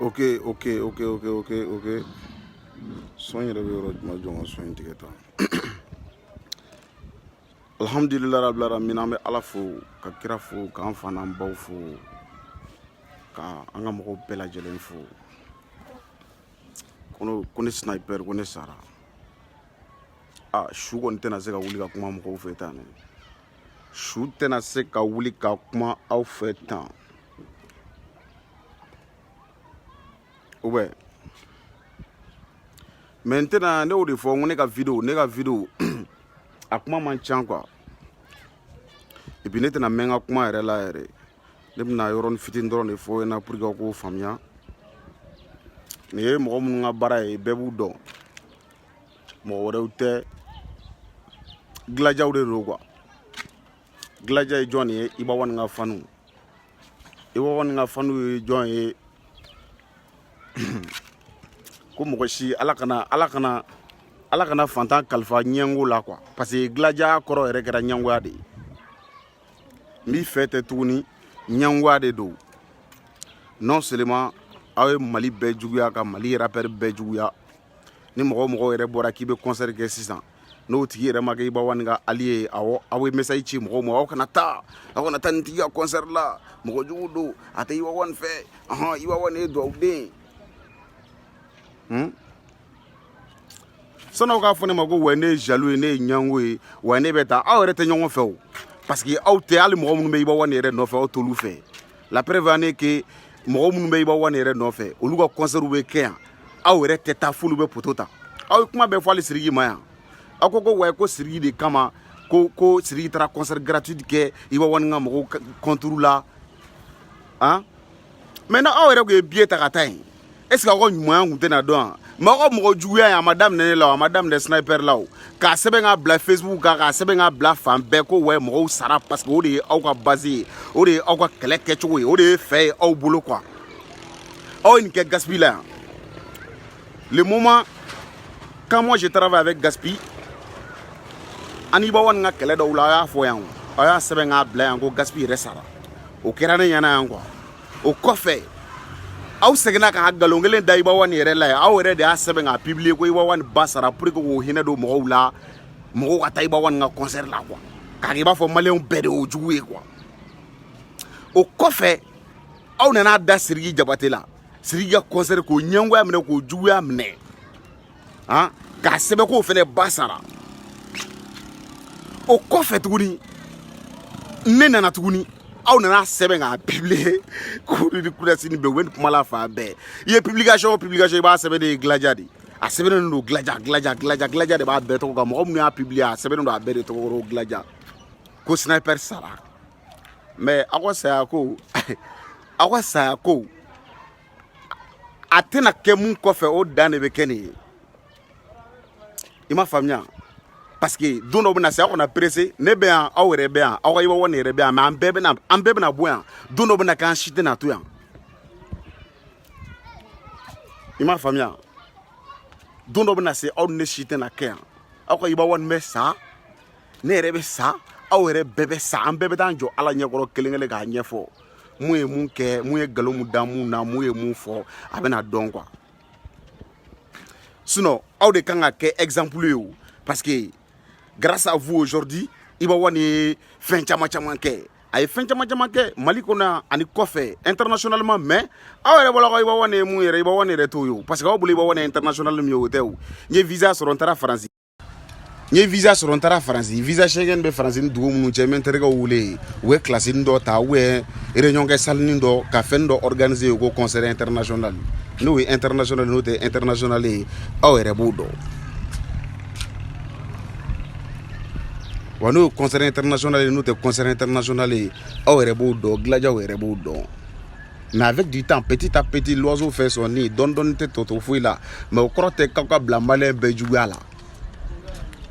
Ok. Soin yɛrɛ bɛ yɔrɔ jumɛn jɔn ka so in tigɛ tan. Alhamdulillah rabbil alamin an bɛ Ala fo ka kira fo k'an fa n'an baw fo ka an ka mɔgɔw bɛɛ lajɛlen fo. Ko ne sniper ko ne sara. Su kɔni tɛna se ka wuli ka kuma mɔgɔw fɛ tan dɛ. Su tɛna se ka wuli ka kuma aw fɛ tan. Maintenant ne y'o de fɔ ne ka vidéo a kuma man ca quoi. Et puis ne tɛna mɛn n ka kuma yɛrɛ la yɛrɛ. Ne bɛna yɔrɔnin fitinin dɔrɔn de fɔ ɲɛna pour que aw k'o faamuya. Nin ye mɔgɔ minnu ka baara ye bɛɛ b'u dɔn. Mɔgɔ wɛrɛw tɛ. Gilajaw de don quoi. Gilaja ye jɔn ye Iba One ka fanu. Iba One ka fanu ye jɔn ye. Ko mɔgɔ si ala kana fantan kalifa ɲɛngo la quoi parce que gilaja kɔrɔ yɛrɛ kɛra ɲɛngoya de ye. N b'i fɛ tɛ tuguni ɲɛngoya de don. Non seulement aw ye Mali bɛɛ juguya ka Mali rappeur bɛɛ juguya. Ni mɔgɔ yɛrɛ bɔra k'i bɛ concert kɛ sisan n'o tigi yɛrɛ ma kɛ Iba One ka allié ye aw ye message ci mɔgɔw ma aw kana taa nin tigi ka concert la mɔgɔ jugu don a tɛ Iba One fɛ Iba One ye duwawuden. Sɔnni k'a fɔ ne ma ko wa ne ye jaloux ye ne ye ɲango ye wa ne bɛ taa aw yɛrɛ tɛ ɲɔgɔn fɛ o parce que aw tɛ hali mɔgɔ minnu bɛ Iba One yɛrɛ nɔfɛ aw t'olu fɛ. La preuve en est que mɔgɔ minnu bɛ Iba One yɛrɛ nɔfɛ olu ka concert bɛ kɛ yan aw yɛrɛ tɛ taa f'olu bɛ poto ta aw ye kuma bɛɛ fɔ hali Siriki ma yan aw ko wa ko Siriki de kama ko Siriki taara concert gratuit kɛ Iba One ka mɔgɔw contre la maintenant aw yɛrɛ ko ye billet ta ka taa yen. Est-ce que aw ka ɲumanya tun tɛna dɔn wa mais aw ka mɔgɔ juguya in a ma daminɛ ne la a ma daminɛ sniper la o k'a sɛbɛn ka bila Facebook kan k'a sɛbɛn ka bila fan bɛɛ ko ouais mɔgɔw sara parce que o de ye aw ka base ye o de ye aw ka kɛlɛ kɛcogo ye o de ye fɛ ye aw bolo quoi aw ye nin kɛ Gaspi la yan. Le moment quand moi je travaille avec Gaspi ani Iba One ka kɛlɛ dɔw la aw y'a fɔ yan aw y'a sɛbɛn k'a bila yan ko Gaspi yɛrɛ sara o kɛra ne ɲɛna yan quoi o kɔfɛ aw seginna ka galon kelen da Iba One yɛrɛ la ye aw yɛrɛ de y'a sɛbɛn k'a publier ko Iba One ba sara pour que k'o hinɛ don mɔgɔw la mɔgɔw ka taa Iba One ka concert la quoi k'a kɛ i b'a fɔ maliyɛnw bɛɛ de y'o jugu ye quoi o kɔfɛ aw nana da Siriki Jabate la Siriki ka concert k'o ɲɛngoya minɛ k'o juguya minɛ k'a sɛbɛn k'o fɛnɛ ba sara o kɔfɛ tuguni ne nana tuguni aw nana sɛbɛn k'a publier k'olu ni kudasini bɛɛ u bɛ nin kuma la fan bɛɛ i ye publication i b'a sɛbɛn de ye gilaja de a sɛbɛnnen don gilaja de b'a bɛɛ tɔgɔ kan mɔgɔ minnu y'a publier a sɛbɛnnen don a bɛɛ de tɔgɔ kɔrɔ gilaja ko sniper sara mais aw ka saya ko a tɛna kɛ mun kɔfɛ o dan de bɛ kɛ nin ye i ma faamuya parce que don dɔ bɛna se aw kana pressé ne bɛ yan aw yɛrɛ bɛ yan aw ka Iba One yɛrɛ bɛ yan mais an bɛɛ bɛna bɔ yan don dɔ bɛna kɛ an si tɛna to yan i ma faamuya don dɔ bɛna se aw ni ne si tɛna kɛ yan aw ka Iba One bɛ sa ne yɛrɛ bɛ sa aw yɛrɛ bɛɛ bɛ sa an bɛɛ bɛ taa jɔ Ala ɲɛkɔrɔ kelen kelen k'a ɲɛfɔ mun ye mun kɛ mun ye nkalon mun da mun na mun ye mun fɔ a bɛna dɔn quoi sinon aw de kan ka kɛ exemple ye o parce que grâce à vous aujourd'hui Iba One ye fɛn caman kɛ a ye fɛn caman kɛ Mali kɔnɔ ani kɔfɛ internationalement mais aw yɛrɛ bɔla ko Iba One ye mun yɛrɛ Iba One yɛrɛ t'o ye o parce que aw bolo Iba One ye international min ye o tɛ o n ye visa sɔrɔ n taara Faransi visa Schengen bɛ Faransi ni dugu minnu cɛ n bɛ n terikɛw wele u ye classe dɔ ta ou bien réunion kɛ salle dɔ ka fɛn dɔ organiser ko concert international n'o ye international n'o tɛ international ye aw yɛrɛ b'o dɔn. Wa n'o ye concert international ye n'o tɛ concert international ye aw yɛrɛ b'o dɔn gilajaw yɛrɛ b'o dɔn mais avec du temps petit à petit l'oiseau fait son nid dɔɔni tɛ tɔtɔ foyi la mais o kɔrɔ tɛ k'aw ka bila maliyɛn bɛɛ juguya la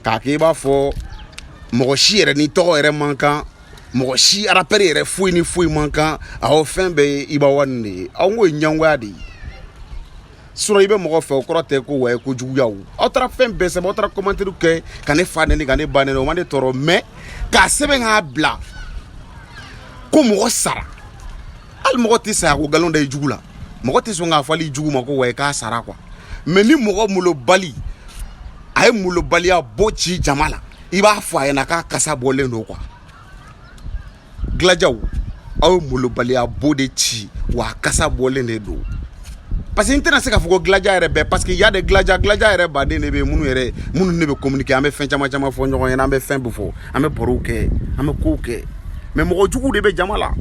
k'a kɛ i b'a fɔ mɔgɔ si yɛrɛ ni tɔgɔ yɛrɛ man kan mɔgɔ si rappeur yɛrɛ foyi ni foyi man kan aw fɛn bɛɛ ye Iba One de ye aw ŋ'o ye ɲɛngoya de ye sinon i bɛ mɔgɔ fɛ o kɔrɔ tɛ ko wa ye ko juguya o aw taara fɛn bɛɛ sɛbɛn aw taara commentaire kɛ ka ne fa nɛni ka ne ba nɛni o ma ne tɔɔrɔ mais k'a sɛbɛn k'a bila ko mɔgɔ sara hali mɔgɔ tɛ saya ko nkalon da i jugu la mɔgɔ tɛ sɔn k'a fɔ hali jugu ma ko wa i k'a sara quoi mais ni mɔgɔ molobali a ye molobaliya bɔ ci jama la i b'a fɔ a ɲɛna k'a kasa bɔlen don quoi Gladiaw aw ye molobaliya bɔ de ci wa a kasa bɔlen de don parce que n tɛna se k'a fɔ ko Gladia yɛrɛ bɛɛ parce que y a des Gladia yɛrɛ baden de bɛ yen minnu ne bɛ communiquer an bɛ fɛn caman fɔ ɲɔgɔn ɲɛna an bɛ fɛn bɛɛ fɔ an bɛ barow kɛ an bɛ kow kɛ mais mɔgɔ jugu de bɛ jama la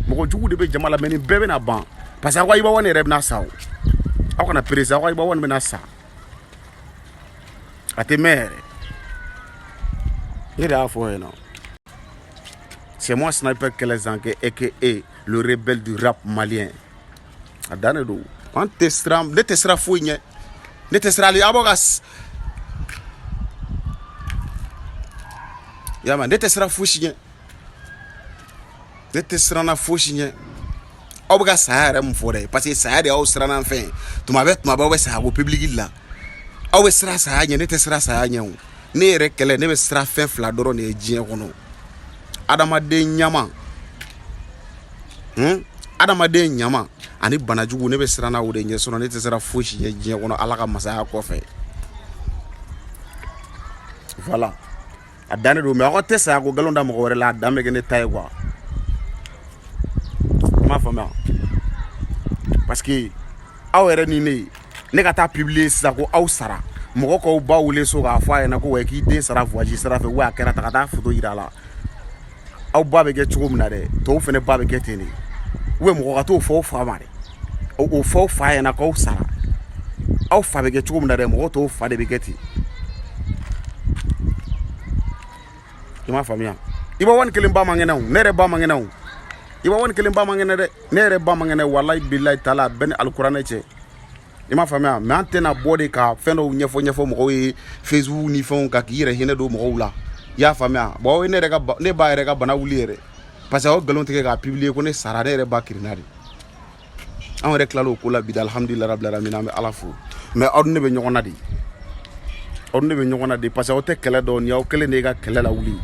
mɔgɔ jugu de bɛ jama la mais nin bɛɛ bɛna ban parce que aw ka Iba1 yɛrɛ bɛna sa o aw kana perese aw ka Iba1 bɛna sa a tɛ mɛn yɛrɛ ne de y'a fɔ yen nɔ c'est moi Sniper Kelezanke aka le rebelle du rap malien a dannen don an tɛ siran ne tɛ siran foyi ɲɛ ne tɛ siran ale aw b'a ka yama ne tɛ siran fosi ɲɛ ne tɛ siranna fosi ɲɛ aw bɛ ka saya yɛrɛ mun fɔ dɛ parce que saya de y'aw siranna fɛn tuma bɛɛ aw bɛ saya ko public la aw bɛ siran saya ɲɛ ne tɛ siran saya ɲɛ o ne yɛrɛ kɛlɛ ne bɛ siran fɛn fila dɔrɔn de ye diɲɛ kɔnɔ adamaden ɲama adamaden ɲama ani banajugu ne bɛ siran na o de ɲɛ sɔrɔ ne tɛ siran fosi ɲɛ diɲɛ kɔnɔ ala ka masaya kɔfɛ voilà a dannen don mais aw tɛ saya ko nkalon da mɔgɔ wɛrɛ la a dan bɛ kɛ ne ta ye quoi i m'a faamuya parce que aw yɛrɛ ni ne ka taa publier sisan ko aw sara mɔgɔ k'aw ba wele so k'a fɔ a ɲɛna ko wa k'i den sara voyage sira fɛ wa a kɛra ta ka taa photo yira a la aw ba bɛ kɛ cogo min na dɛ tɔw fɛnɛ ba bɛ kɛ ten de ou mɔgɔ ka t'o fɔ aw fa ma dɛ o fɔ aw fa ɲɛna k'aw sara aw fa bɛ kɛ cogo min na dɛ mɔgɔ tɔw fa de bɛ kɛ ten i m'a faamuya Iba1 kelen ba man kɛnɛ o ne yɛrɛ ba man kɛnɛ o Iba1 kelen ba man kɛnɛ dɛ ne yɛrɛ ba man kɛnɛ walayi bilayi taala bɛɛ ni alikuranɛ cɛ i m'a faamuya mais an tɛna bɔ de ka fɛn dɔw ɲɛfɔ mɔgɔw ye Facebook ni fɛnw kan k'i yɛrɛ hinɛ don mɔgɔw la i y'a faamuya bon ne ba yɛrɛ ka bana wuli yɛrɛ parce que aw nkalon tigɛ k'a publier ko ne sara ne yɛrɛ ba kirinna de an yɛrɛ tilala o ko la bi da alhamdulilayi rabbil alamin an bɛ ala fo mais aw ne bɛ ɲɔgɔn na de aw ne bɛ ɲɔgɔn na de parce que aw tɛ kɛlɛ dɔn ni aw kelen de ye ka kɛlɛ la wuli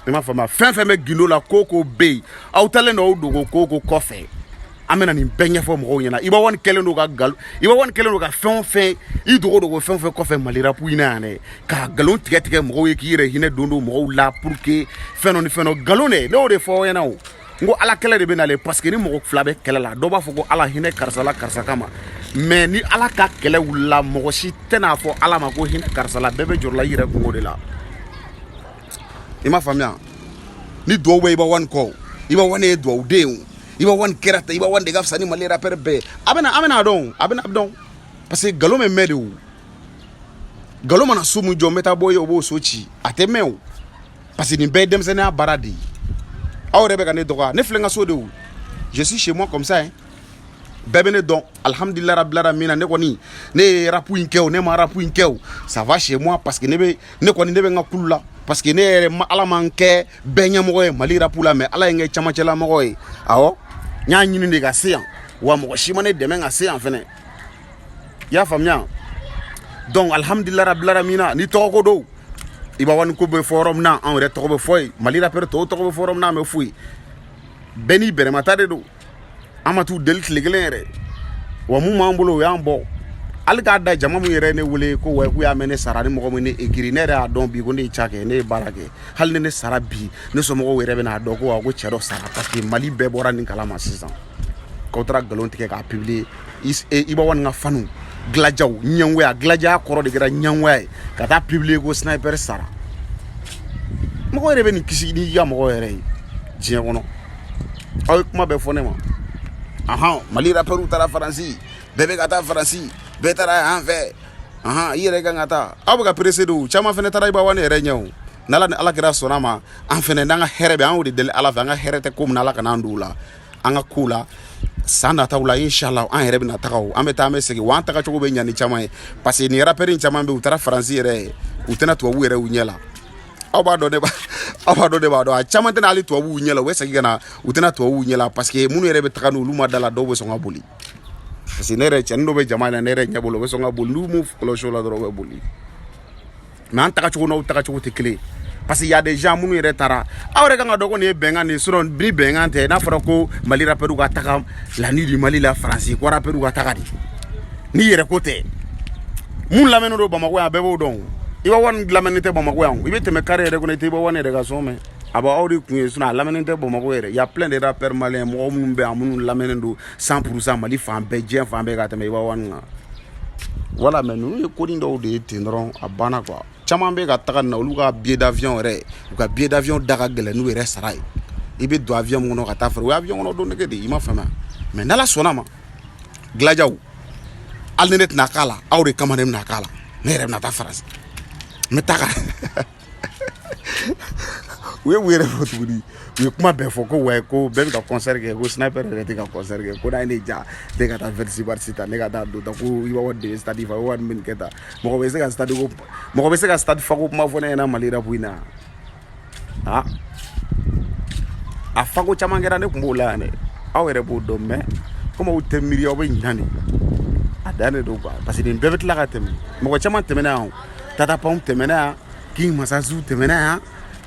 i m'a faamuya fɛn fɛn bɛ gindo la ko bɛ yen aw talen don aw dogo ko kɔfɛ an bɛna nin bɛɛ ɲɛfɔ mɔgɔw ɲɛna Iba1 kɛlen don ka Iba1 kɛlen don ka fɛn o fɛn i dogo fɛn o fɛn kɔfɛ Mali rap in na yan dɛ ka nkalon tigɛ mɔgɔw ye k'i yɛrɛ hinɛ don mɔgɔw la pour que fɛn dɔ ni fɛn dɔ nkalon dɛ ne y'o de fɔ aw ɲɛna o n ko ala kɛlɛ de bɛ nalen parce que ni mɔgɔ fila bɛ kɛlɛ la dɔw b'a fɔ ko ala hinɛ karisa la karisa kama mais ni ala ka kɛlɛ wulila mɔgɔ si tɛna fɔ ala ma ko hinɛ karisa la bɛɛ bɛ jɔrɔla i yɛrɛ kungo de la i m'a faamuya ni duwawu bɛ Iba1 kɔ Iba1 ye duwawuden ye Iba1 kɛra ta Iba1 de ka fisa ni Mali rappeur bɛɛ a bɛna dɔn parce que nkalon bɛ mɛn de o nkalon mana so mun jɔ n bɛ taa bɔ ye o b'o so ci a tɛ mɛn o parce que nin bɛɛ ye denmisɛnninya baara de ye aw yɛrɛ bɛ ka ne dɔgɔya ne filɛ n ka so de o je suis chez moi comme ça hein bɛɛ bɛ ne dɔn alhamdulilayi rabbil alamin ne kɔni ne ye rap in kɛ o ne ma rap in kɛ o ça va chez moi parce que ne bɛ n ka kulu la parce que ne yɛrɛ ala man kɛ bɛɛ ɲɛmɔgɔ ye Mali rap la mais ala ye n kɛ camancɛla mɔgɔ ye awɔ n y'a ɲini de ka se yan wa mɔgɔ si ma ne dɛmɛ ka se yan fɛnɛ i y'a faamuya donc alhamdulilayi rabbil alamin ni tɔgɔ ko don Iba1 ko bɛ fɔ yɔrɔ min na anw yɛrɛ tɔgɔ bɛ fɔ yen Mali rappeur tɔw tɔgɔ bɛ fɔ yɔrɔ min na an bɛ fɔ yen bɛɛ n'i bɛrɛmata de don an ma t'u deli tile kelen yɛrɛ wa mun b'an bolo o y'an bɔ hali k'a da jama min yɛrɛ ne wele ko wa k'u y'a mɛn ne sara ni mɔgɔ min ne écrit ne yɛrɛ y'a dɔn bi ko ne ye ca kɛ ne ye baara kɛ hali ni ne sara bi ne somɔgɔw yɛrɛ bɛn'a dɔn ko wa ko cɛ dɔ sara parce que Mali bɛɛ bɔra nin kalama sisan k'aw taara nkalon tigɛ k'a publier Iba1 ka fanu Gladiaw ɲɛngoya Gladiaw kɔrɔ de kɛra ɲɛngoya ye ka taa publier ko Sniper sara mɔgɔ yɛrɛ bɛ nin kisi n'i ka mɔgɔ yɛrɛ ye diɲɛ kɔnɔ aw ye kuma bɛɛ fɔ ne ma Mali rappeur taara Faransi bɛɛ bɛ ka taa Faransi bɛɛ taara yan fɛ i yɛrɛ kan ka taa aw bɛ ka pressé de o caman fɛnɛ taara Iba1 yɛrɛ ɲɛ o n'ala ni ala kɛra sɔnna ma an fɛnɛ n'an ka hɛrɛ bɛ an y'o de deli ala fɛ an ka hɛrɛ tɛ ko min na ala kana an don o la an ka ko la san nataw la inshallah an yɛrɛ bɛna taga o an bɛ taa an bɛ segin wa an taga cogo bɛ ɲa ni caman ye parce que nin rappeur caman bɛ u taara Faransi yɛrɛ u tɛna tubabu yɛrɛ u ɲɛ la aw b'a dɔn ne b'a dɔn a caman tɛna hali tubabu ɲɛ la u bɛ segin ka na u tɛna tubabu ɲɛ la parce que minnu yɛrɛ bɛ taga n'olu ma da la dɔw bɛ sɔn ka boli parce que ne yɛrɛ cɛnin dɔ bɛ jama in na ne yɛrɛ ɲɛ bolo u bɛ sɔn ka boli n'u m'u kɔlɔsi o la dɔrɔn u bɛ boli mais an taga cogo n'aw taga cogo tɛ kelen parce qu'il y a des gens qui sont tara awre kan do ko ne benga ni suron bi benga te na fara ko Mali rapperu ka taka la nuit du Mali la France ko rapperu ka taka ni yere côté mun lameno do Bamako ya bebo don iba wan lamenete Bamako ya ibe te me carrière ko ne te ba wan de ga some aba awri ku suna lamenete Bamako yere ya plein de rappeurs maliens mo mun be amun lamenendo 100% Mali fan be jen fan be ga te me iba wan voilà mais nous ko ni do de tendron abana quoi chaman be ka taga na olu ka billet d'avion re u ka billet d'avion daga gele nu re sarai ibe do avion ngono ka ta fere avion ngono do ne de ima fama mais nala sona ma glajaw alnenet nakala awre kamanem nakala ne re na ta France me taga we re fotudi we kuma be foko we ko be ka concert ke ko sniper re te ka concert ke ko na ne ja de ka ta versi barsita ne ka ta do ta ko iwa wode stadi fa wan min keta mo ko be se ka stadi ko mo ko be se ka stadi fa ko ma fona na Mali rapuina ha a fa ko chamangera ne kumbola ne awere bo do me ko mo utte miriyo be nyani adane do ba parce que be betla ka teme mo ko chama teme na tata pom teme na king masazu teme na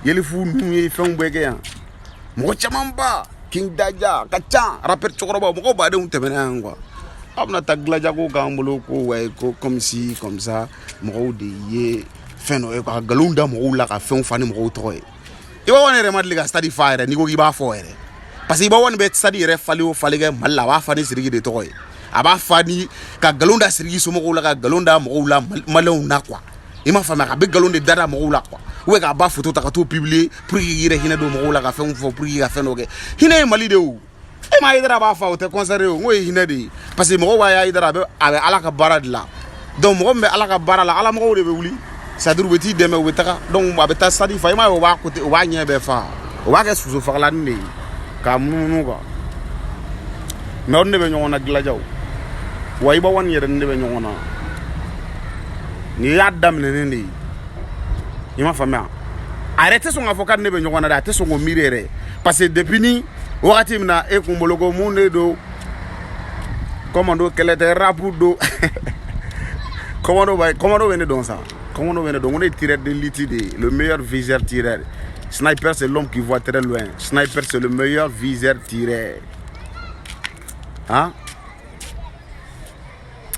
yeli fu nu fon bege ya mo chamamba king daja kacha rapper chokoroba mo ko ba de un teme na ngwa amna taglaja ko gambulo ko way ko comme si comme ça mo de ye feno e ko galunda mo la ka fen fani mo to e iwa woni remat liga study fire ni ko giba fo ere parce que iba woni be study re fali o fali ga malla wa fani sirigi de to e aba fani ka galunda sirigi so mo la ka galunda mo la malon na kwa ima fama ka be galonde dada mo la kwa we ka ba photo ta ka to publier pour yire hina do mo la ka fen fo pour yire fen oge hina Mali de o e ma idara ba fa o te conserver o ngoy hina de parce que mo wa ya idara be ala ka barad la donc mo be ala ka barala ala mo de be wuli ça dure beti deme wetaka donc ba beta sadi fa ma o ba côté o ba nye be fa o ba ke susu fa la ni ka munu ko mais on ne be nyona glajaw way ba won yere ne be nyona ni yadam ne ni ima fama arrêtez son avocat ne be nyona da te son go mirere parce que depuis ni wakati mina e kumbologo munde do commando kelete rapudo commando vene dans ça commando vene donc on est tireur de l'ITD le meilleur viseur tireur sniper c'est l'homme qui voit très loin sniper c'est le meilleur viseur tireur hein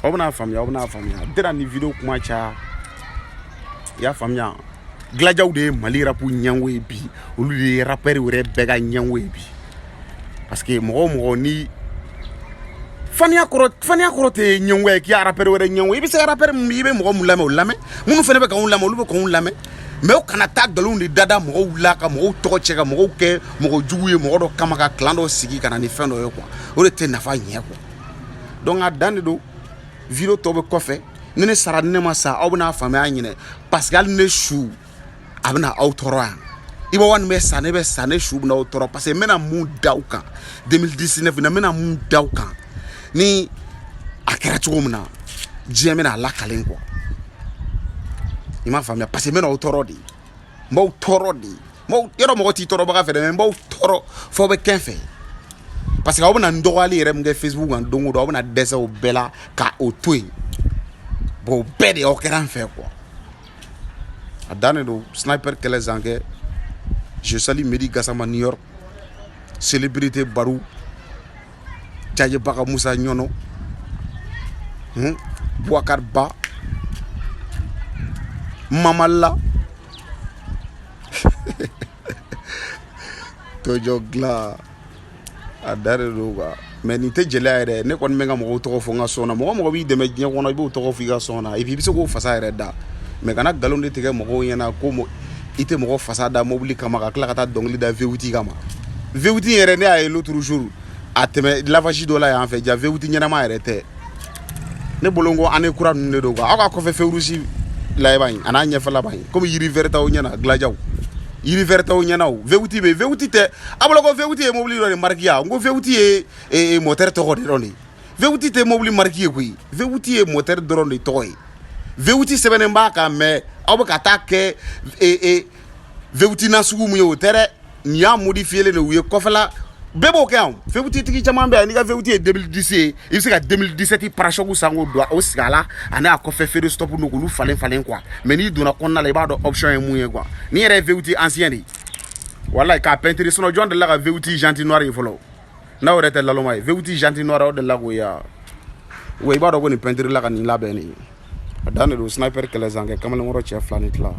obna famia dera ni vidéo kuma cha ya famia glajaw de Mali rapu nyangwe bi olu de rapper wure bega nyangwe bi parce que mo ni fania koro te nyangwe ki rapper wure nyangwe bi se rapper mi be mo lame o lame munu fene be ka on lame olu be ko on lame mais o kana ta galon de dada mo la ka mo to cheka mo ke mo juguye mo do kamaka klando sigi kana ni fendo yo quoi o te nafa nye quoi donc a dane do vilo to be kofe ne sara ne masa obna fama anyine parce que al ne chou abna autora iba wan me sane chou na autora parce que mena mu dauka 2019 na mena mu dauka ni akera chumna jemena la kalen quoi ima fama parce que mena autoro di mo yero mo ti toro ba fa de mo toro fo be kenfe parce que obna ndowali rem nge Facebook an dongo do obna desa o bela ka o toy bo bede o keran fait quoi adane do sniper kele zange je salue Medi Gassama New York célébrité Barou Jaje Baka Moussa Nyono Bouakar Ba Mamalla Tojogla adare do ga mais ni te jela ere ne kon menga mo to fo nga sona mo bi de me nyen wona bi to fi ga sona et puis biso ko fasa ere da mais kana galon de tege mo yena ko mo ite mo fasa da mobili kama ka kla kata dongli da veuti kama veuti ere ne ay l'autre jour ateme lavage do la ya en fait ja veuti nyana ma ere te ne bolongo ane kura ne do ga aka ko fe feurusi la bañ ana nya fa la bañ comme yiri verta o nyana glajaw yiri verta o nyana o veuti be veuti te ablo ko veuti e mobili do markia ngo veuti e moteur to ko de veuti te mobili markia ko veuti e moteur do de toy veuti sebene mbaka me obo katake veuti na sugu mu yo tere nya modifier le no wiye ko fala bɛɛ b'o kɛ yan VVT tigi caman bɛ yan n'i ka VVT ye 2010 ye i bɛ se ka 2017 parachoc san k'o don o sigi a la ani a kɔfɛ feere stop n'o k'olu falen quoi mais n'i donna kɔnɔna la i b'a dɔn option ye mun ye quoi n'i yɛrɛ ye VVT ancien de ye walayi k'a peinture sinon jɔn delila ka VVT gentil noir ye fɔlɔ n'aw yɛrɛ tɛ laloma ye VVT gentil noir o delila k'o ye wa i b'a dɔn ko nin peinture la ka nin labɛn nin a dan de don sniper kɛlɛ zan kɛ kamalenkɔrɔ cɛ 2 ni tila